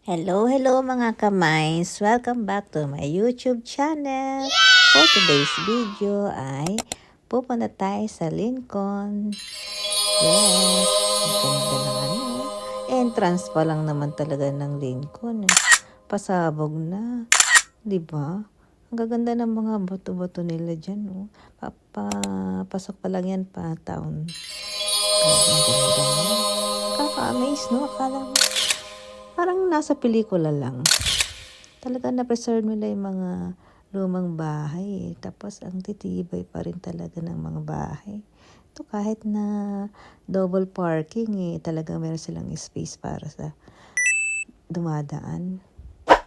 Hello mga kamays! Welcome back to my YouTube channel. For today's video ay pupunta tayo sa Lincoln. Yes! Ang ganda ng entrance pa lang naman talaga ng Lincoln. Pasabog na. Diba? Ang gaganda ng mga bato-bato nila dyan. Oh. Pasok pa lang yan pa town. Ang ganda. Kaka-amaze, no? Akala mo parang nasa pelikula lang. Talaga na-preserve nila yung mga lumang bahay. Tapos ang titibay pa rin talaga ng mga bahay. Ito kahit na double parking talaga meron silang space para sa dumadaan.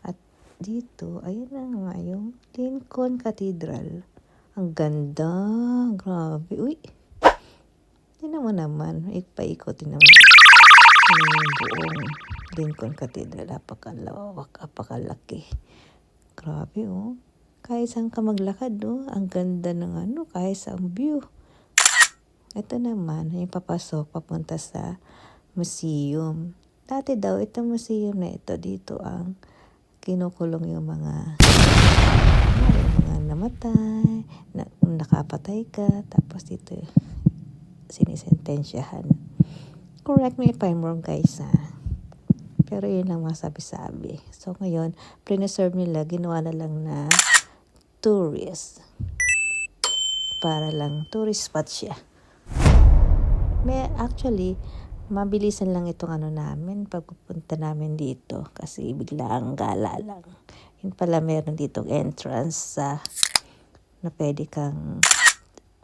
At dito, ayun na nga yung Lincoln Cathedral. Ang ganda. Grabe. Uy. Tignan mo naman. Paikotin naman. Yung buong Lincoln Cathedral, apakalawak, apakalaki. Grabe, oh. Kahit saan ka maglakad, oh. Ang ganda ng kahit saan view. Ito naman, yung papasok, papunta sa museum. Dati daw, itong museum na ito, dito ang kinukulong yung mga namatay, nakapatay ka, tapos dito sinisentensyahan. Correct me if I'm wrong, guys, Pero yun lang masabi-sabi. So, ngayon, preserve nila, ginawa na lang na tourist. Para lang, tourist spot siya. Actually, mabilisan lang itong namin, pagpupunta namin dito. Kasi biglang gala lang. Yun pala, meron ditong entrance na pwede kang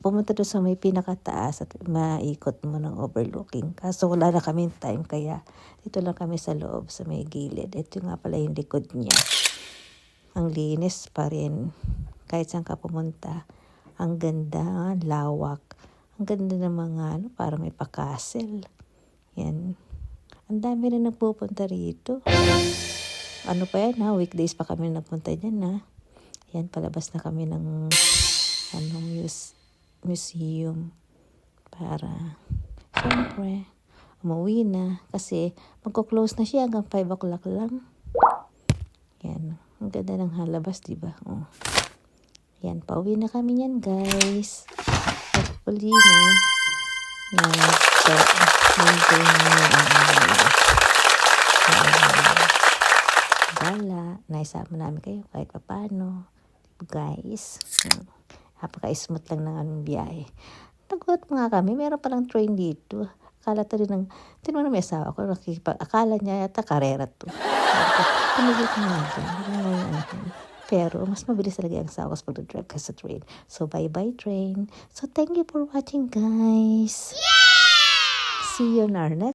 pumunta doon sa may pinakataas at maikot mo ng overlooking. Kaso wala na kaming time, kaya dito lang kami sa loob, sa may gilid. Ito nga pala yung likod niya. Ang linis pa rin. Kahit saan ka pumunta. Ang ganda, lawak. Ang ganda ng mga, parang may pa-castle. Yan. Ang dami rin nagpupunta rito. Ano pa yan, weekdays pa kami nagpunta dyan, Yan, palabas na kami ng museum para siyempre umuwi na kasi magko-close na siya hanggang 5 o'clock lang. Yan, ang ganda ng halabas, diba? Oh. Yan, pauwi na kami yan, guys. Hopefully naisama namin kayo kahit paano, guys. Napaka-smooth lang ng aming biyahe. Nagulat mga kami, meron palang train dito. Akala to rin tinanong na may asawa ko, akala niya yata karera to. Tumigil ko natin. Pero mas mabilis talaga ang asawa ko sa pag-drive ka sa train. So bye-bye train. So thank you for watching, guys. See you in our next